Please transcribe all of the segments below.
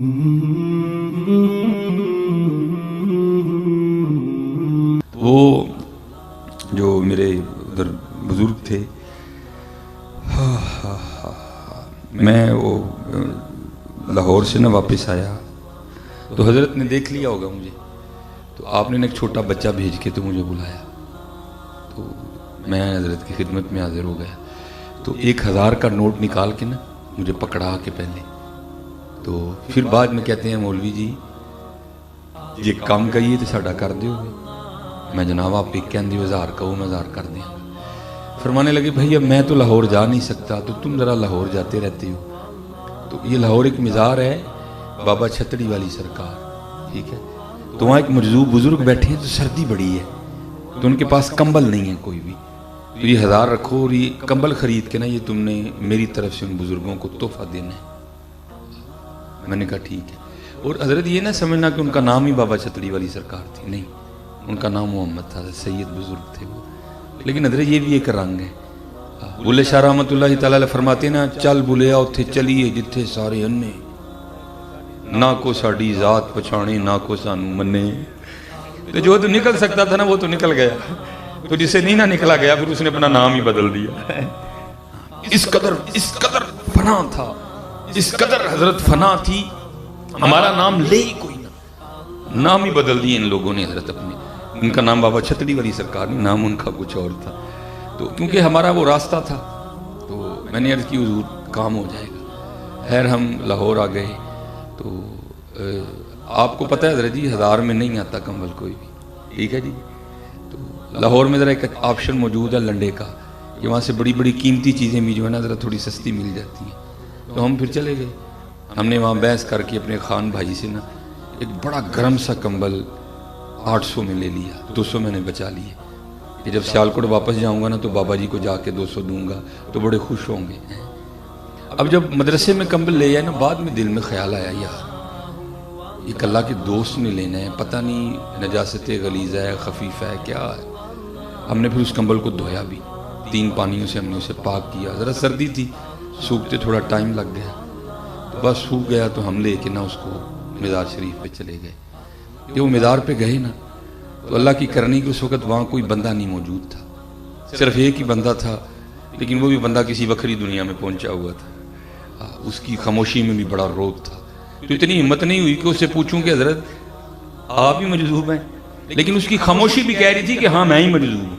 وہ جو میرے ادھر بزرگ تھے، میں وہ لاہور سے نہ واپس آیا تو حضرت نے دیکھ لیا ہوگا مجھے، تو آپ نے ایک چھوٹا بچہ بھیج کے تو مجھے بلایا، تو میں حضرت کی خدمت میں حاضر ہو گیا۔ تو 1000 کا نوٹ نکال کے نا مجھے پکڑا کے پہلے، تو پھر بعد میں کہتے ہیں مولوی جی یہ کام کہیے تو ساڈا کر دیو گے؟ میں جناب آپ ایک کہن دیو 1000 کہو میں 1000 کر دیا۔ فرمانے لگے بھائی اب میں تو لاہور جا نہیں سکتا، تو تم ذرا لاہور جاتے رہتے ہو، تو یہ لاہور ایک مزار ہے بابا چھتڑی والی سرکار، ٹھیک ہے، تو وہاں ایک مجذوب بزرگ بیٹھے ہیں، تو سردی بڑی ہے، تو ان کے پاس کمبل نہیں ہے کوئی بھی، تو یہ 1000 رکھو اور یہ کمبل خرید کے نا یہ تم نے میری طرف سے ان بزرگوں کو تحفہ دینا ہے۔ میں نے کہا ٹھیک ہے۔ اور حضرت یہ نہ سمجھنا کہ ان کا نام ہی بابا چھتڑی والی سرکار تھی، نہیں، ان کا نام محمد تھا، سید بزرگ تھے وہ، لیکن حضرت یہ بھی ایک رنگ ہے۔ بلے شاہ رحمت اللہ تعالیٰ فرماتے ہیں نا، چل بلیا اتھے چلیے جتھے سارے انے، نہ کو ساڑی ذات پچھانے نہ کو سانو منے۔ تو جو تو نکل سکتا تھا نا وہ تو نکل گیا، تو جسے نہیں نہ نکلا گیا پھر اس نے اپنا نام ہی بدل دیا۔ اس قدر فنا تھا، اس قدر حضرت فنا تھی، ہمارا نام لے ہی کوئی نہ، نام ہی بدل دیے ان لوگوں نے حضرت اپنے، ان کا نام بابا چھتڑی والی سرکار نہیں، نام ان کا کچھ اور تھا۔ تو کیونکہ ہمارا وہ راستہ تھا تو میں نے عرض کی حضور کام ہو جائے گا۔ خیر ہم لاہور آ گئے، تو آپ کو پتہ ہے حضرت جی 1000 میں نہیں آتا کمبل کوئی بھی، ٹھیک ہے جی۔ تو لاہور میں ذرا ایک آپشن موجود ہے لنڈے کا، کہ وہاں سے بڑی بڑی قیمتی چیزیں بھی جو ہے نا ذرا تھوڑی سستی مل جاتی ہیں، تو ہم پھر چلے گئے۔ ہم نے وہاں بحث کر کے اپنے خان بھائی سے نا ایک بڑا گرم سا کمبل 800 میں لے لیا، 200 میں نے بچا لیے کہ جب سیالکوٹ واپس جاؤں گا نا تو بابا جی کو جا کے 200 دوں گا تو بڑے خوش ہوں گے۔ اب جب مدرسے میں کمبل لے آئے نا، بعد میں دل میں خیال آیا یار ایک اللہ کے دوست نے لینا ہے، پتہ نہیں نجاست غلیظہ ہے خفیفہ ہے کیا ہے۔ ہم نے پھر اس کمبل کو دھویا بھی، 3 پانیوں سے ہم نے اسے پاک کیا، ذرا سردی تھی سوکھتے تھوڑا ٹائم لگ گیا، تو بس سوکھ گیا تو ہم لے کے نا اس کو مزار شریف پہ چلے گئے۔ کہ وہ مزار پہ گئے نا تو اللہ کی کرنی کہ اس وقت وہاں کوئی بندہ نہیں موجود تھا، صرف ایک ہی بندہ تھا، لیکن وہ بھی بندہ کسی وکری دنیا میں پہنچا ہوا تھا، اس کی خاموشی میں بھی بڑا روب تھا، تو اتنی ہمت نہیں ہوئی کہ اس سے پوچھوں کہ حضرت آپ ہی مجذوب ہیں، لیکن اس کی خاموشی بھی کہہ رہی تھی کہ ہاں میں ہی مجذوب ہوں،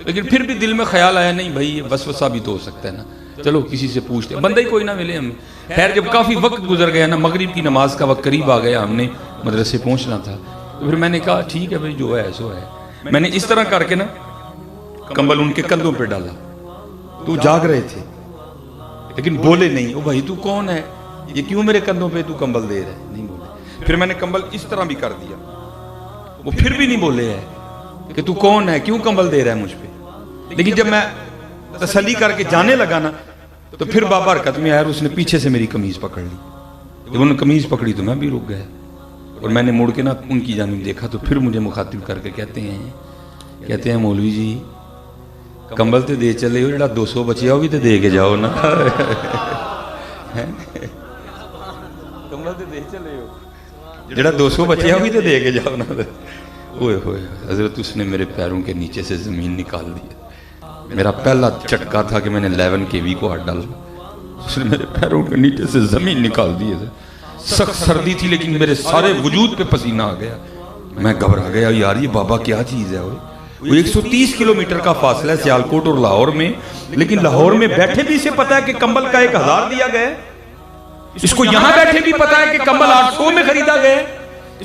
لیکن پھر بھی دل میں خیال آیا نہیں بھائی یہ وسوسہ بھی تو ہو سکتا ہے نا، چلو کسی سے پوچھتے ہیں، بندہ ہی کوئی نہ ملے ہمیں۔ خیر جب کافی وقت گزر گیا نا، مغرب کی نماز کا وقت قریب آ گیا، ہم نے مدرسے پہنچنا تھا، تو پھر میں نے کہا ٹھیک ہے بھائی جو ہے سو ہے۔ میں نے اس طرح کر کے نا کمبل ان کے کندھوں پہ ڈالا، تو جاگ رہے تھے لیکن بولے نہیں، او بھائی تو کون ہے، یہ کیوں میرے کندھوں پہ تو کمبل دے رہا ہے، نہیں بولے۔ پھر میں نے کمبل اس طرح بھی کر دیا، وہ پھر بھی نہیں بولے ہے کہ تو کون ہے کیوں کمبل دے رہا ہے مجھ پہ، لیکن جب میں تسلی کر کے جانے لگا نا تو پھر بابا حرکت میں آیا اور اس نے پیچھے سے میری قمیض پکڑ لی، جب انہوں نے قمیض پکڑی تو میں بھی رک گیا، اور میں نے مڑ کے نا ان کی جانب دیکھا تو پھر مجھے مخاطب کر کے کہتے ہیں مولوی جی کمبل تے دے چلے ہو، جڑا 200 بچیا وہ بھی تے دے کے جاؤ نا۔ کمبل تے دے چلے ہو، جڑا 200 بچیا وہ بھی تے دے کے جاؤ نا۔ اوئے ہوئے حضرت اس نے میرے پیروں کے نیچے سے زمین نکال دی، میرا پہلا چٹکا تھا کہ میں نے 11 kV کو ہاتھ ڈالا، اس نے میرے پیروں کے نیچے سے زمین نکال دی۔ سخت سردی تھی لیکن میرے سارے وجود پہ پسینہ آ گیا، میں گھبرا گیا یار یہ بابا کیا چیز ہے۔ وہ 130 کلومیٹر کا فاصلہ ہے سیالکوٹ اور لاہور میں، لیکن لاہور میں بیٹھے بھی اسے پتا ہے کہ کمبل کا 1000 دیا گیا ہے، اس کو یہاں بیٹھے بھی پتا ہے کہ کمبل 800 میں خریدا گیا ہے،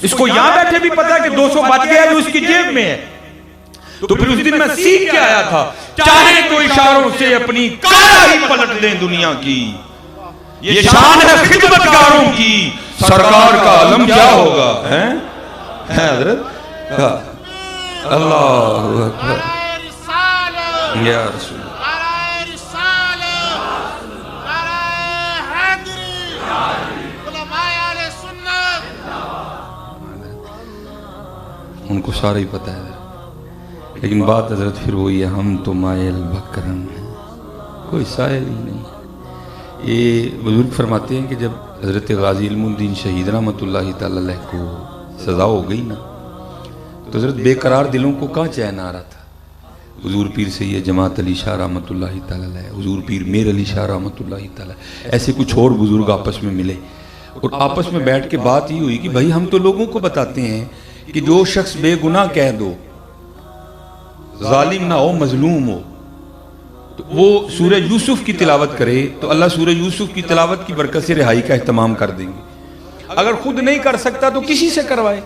اس کو یہاں بیٹھے بھی پتا ہے کہ 200 بچ گیا جو اس کی جیب میں ہے۔ تو پھر اس دن میں سیکھ کے آیا تھا، چاہے تو اشاروں سے اپنی کایا ہی پلٹ دیں دنیا کی، یہ شان ہے خدمتگاروں کی، سرکار کا علم کیا ہوگا ہے حضرت۔ اللہ اکبر یا رسول ان کو سارا ہی پتہ ہے، لیکن بات حضرت پھر وہی ہے، ہم تو مائل بکرم ہیں، کوئی سائل ہی نہیں۔ یہ بزرگ فرماتے ہیں کہ جب حضرت غازی علم الدین شہید رحمۃ اللہ تعالی علیہ کو سزا ہو گئی نا، تو حضرت بے قرار دلوں کو کہاں چین آ رہا تھا؟ حضور پیر سید جماعت علی شاہ رحمۃ اللہ تعالی علیہ، حضور پیر میر علی شاہ رحمۃ اللہ تعالی علیہ، ایسے کچھ اور بزرگ آپس میں ملے اور آپس میں بیٹھ کے بات یہ ہوئی کہ بھائی ہم تو لوگوں کو بتاتے ہیں کہ جو شخص بے گناہ کہہ دو، ظالم نہ ہو، مظلوم ہو، تو وہ سورہ یوسف کی تلاوت کرے تو اللہ سورہ یوسف کی تلاوت کی برکت سے رہائی کا اہتمام کر دیں گے۔ اگر خود نہیں کر سکتا تو کسی سے کروائے۔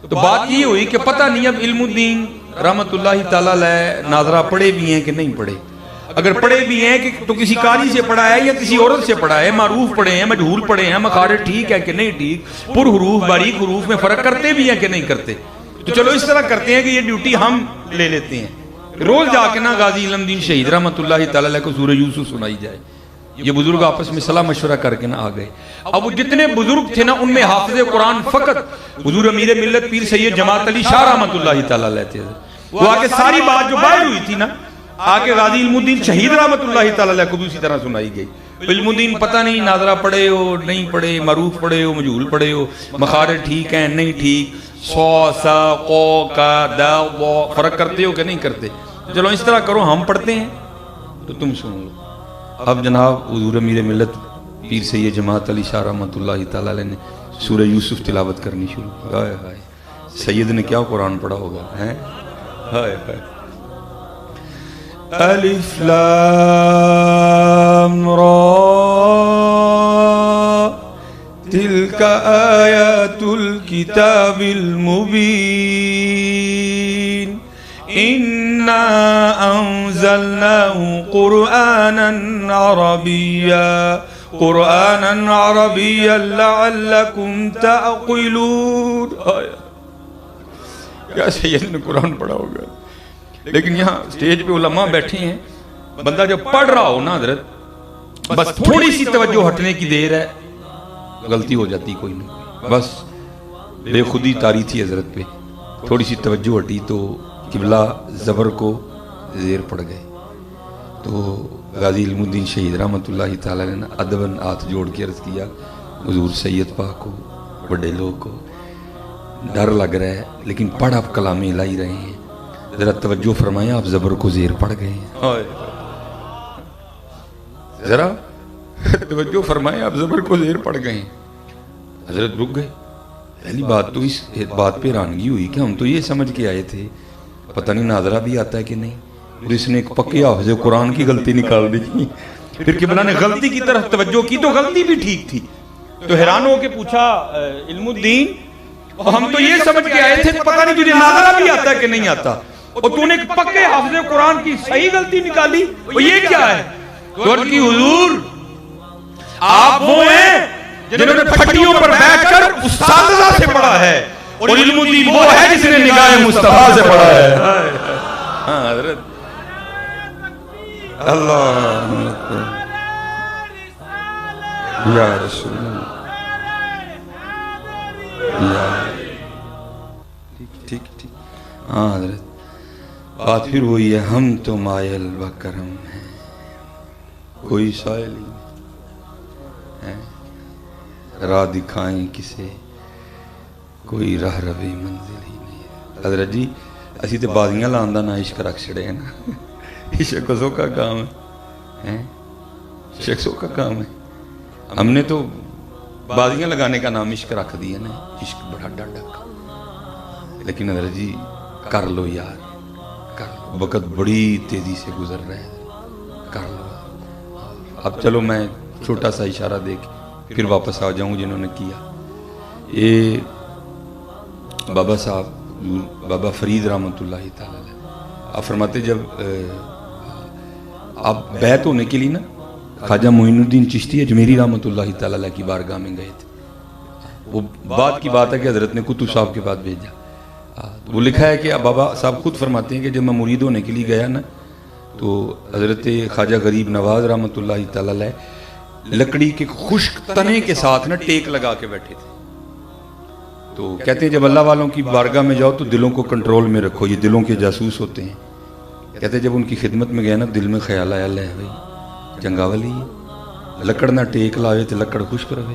تو بات یہ ہوئی کہ پتہ نہیں اب علم الدین رحمت اللہ تعالیٰ علیہ ناظرہ پڑھے بھی ہیں کہ نہیں پڑھے۔ اگر پڑھے بھی ہیں کہ تو کسی قاری سے پڑھا ہے یا کسی عورت سے پڑھا ہے، معروف پڑھے ہیں، مجہول پڑھے ہیں، مخارج ٹھیک ہے کہ نہیں ٹھیک، پر حروف باریک حروف میں فرق کرتے بھی ہیں کہ نہیں کرتے۔ تو چلو اس طرح کرتے ہیں کہ یہ ڈیوٹی ہم لے لیتے ہیں، روز جا کے نا غازی علم الدین شہید رحمت اللہ تعالیٰ علیہ کو سورہ یوسف سنائی جائے۔ یہ بزرگ آپس میں صلاح مشورہ کر کے نہ آ گئے۔ اب وہ جتنے بزرگ تھے نا ان میں حافظ قرآن فقط حضور امیر ملت پیر سید جماعت علی شاہ رحمت اللہ تعالیٰ علیہ تھے۔ وہ آگے ساری بات جو باہر ہوئی تھی نا، آگے غازی علم الدین شہید رحمت اللہ تعالیٰ علیہ کو بھی اسی طرح سنائی گئی۔ علم الدین پتہ نہیں ناظرہ پڑھے ہو نہیں پڑھے، معروف پڑھے ہو مجہول پڑھے ہو، مخارج ٹھیک ہیں نہیں ٹھیک، سو سا قو کا دا وہ فرق کرتے ہو کہ نہیں کرتے۔ چلو اس طرح کرو، ہم پڑھتے ہیں تو تم سن لو۔ اب جناب حضور امیر ملت پیر سید جماعت علی شاہ رحمۃ اللہ تعالیٰ علیہ نے سورہ یوسف تلاوت کرنی شروع کی۔ ہائے ہائے، سید نے کیا قرآن پڑھا ہوگا، ہیں؟ ہائے ہائے، الف لام را تلک آیات الکتاب المبین اِنَّا أَنزَلْنَاهُ قُرْآنًا عَرَبِيًّا لَعَلَّكُمْ تَعْقِلُونَ۔ کیا سید نے قرآن پڑھا ہوگا؟ لیکن یہاں سٹیج پہ علماء بیٹھے ہیں، بندہ جب پڑھ رہا ہو نا حضرت، بس تھوڑی سی توجہ ہٹنے کی دیر ہے، غلطی ہو جاتی کوئی نہیں، بس بے خودی تاری تھی حضرت پہ، تھوڑی سی توجہ ہٹی تو قبلہ زبر کو زیر پڑ گئے۔ تو غازی علم الدین شہید رحمت اللہ تعالیٰ نے ادباً ہاتھ جوڑ کے عرض کیا، حضور سید پاک کو، بڑے لوگ کو ڈر لگ رہا ہے لیکن پڑھ آپ کلام الہی رہے ہیں، ذرا توجہ فرمائیں، آپ زبر کو زیر پڑ گئے ہیں، ذرا توجہ فرمائیں، آپ زبر کو زیر پڑ گئے ہیں۔ حضرت رک گئے۔ پہلی بات تو اس بات پہ حیرانگی ہوئی کہ ہم تو یہ سمجھ کے آئے تھے پتہ نہیں ناظرہ بھی آتا ہے کہ نہیں، اور اس نے ایک پکے حافظ قرآن کی غلطی نکال دی۔ پھر قبلہ نے غلطی کی طرف توجہ کی تو غلطی بھی ٹھیک تھی، تو حیران ہو کے پوچھا علم الدین ہم تو یہ سمجھ کے آئے تھے پتہ نہیں تجھے ناظرہ بھی آتا ہے کہ نہیں آتا، اور تو نے ایک پکے حافظ قرآن کی صحیح غلطی نکالی، اور یہ کیا ہے؟ تو عرض کی حضور آپ وہ ہیں جنہوں نے پھٹیوں پر بیٹھ کر اساتذہ سے پڑھا ہے، اور علم الدین وہ ہے جس نے نگاہ مصطفیٰ سے پڑھا ہے۔ ہاں حضرت اللہ یا رسول اللہ، ٹھیک ٹھیک، ہاں حضرت بات پھر وہی ہے، ہم تو مائل بکرم ہیں، کوئی سائل ہی نہیں، راہ دکھائیں کسے، کوئی راہ روی منزل ہی نہیں ہے۔ حضرت جی اسی تے بازیاں لاندہ نہ عشق رکھ چھڑے ہیں نا، عشق سو کا کام ہے، عشق سو کا کام ہے، ہم نے تو بازیاں لگانے کا نام عشق رکھ دیا نا، عشق بڑا ڈاڈا کام، لیکن حضرت جی کر لو یار، کر لو، وقت بڑی تیزی سے گزر رہا ہے، کر لو۔ اب چلو میں چھوٹا سا اشارہ دے کے پھر واپس آ جاؤں جنہوں نے کیا۔ یہ بابا صاحب بابا فرید رحمۃ اللہ تعالیٰ علیہ، آپ فرماتے جب آپ بیعت ہونے کے لیے نا خواجہ معین الدین چشتی اجمیری رحمۃ اللہ تعالیٰ علیہ کی بارگاہ میں گئے تھے، وہ بعد کی بات ہے کہ حضرت نے کتب صاحب کے بعد بھیجا، وہ لکھا ہے کہ بابا صاحب خود فرماتے ہیں کہ جب میں مرید ہونے کے لیے گیا نا تو حضرت خواجہ غریب نواز رحمۃ اللہ تعالیٰ علیہ لکڑی کے خشک تنے کے ساتھ نا ٹیک لگا کے بیٹھے تھے، تو کہتے ہیں جب اللہ والوں کی بارگاہ میں جاؤ تو دلوں کو کنٹرول میں رکھو، یہ دلوں کے جاسوس ہوتے ہیں۔ کہتے ہیں جب ان کی خدمت میں گیا نا دل میں خیال آیا لے بھائی چنگا ولی لکڑ نہ ٹیک لاوے تو لکڑ خشک رہے،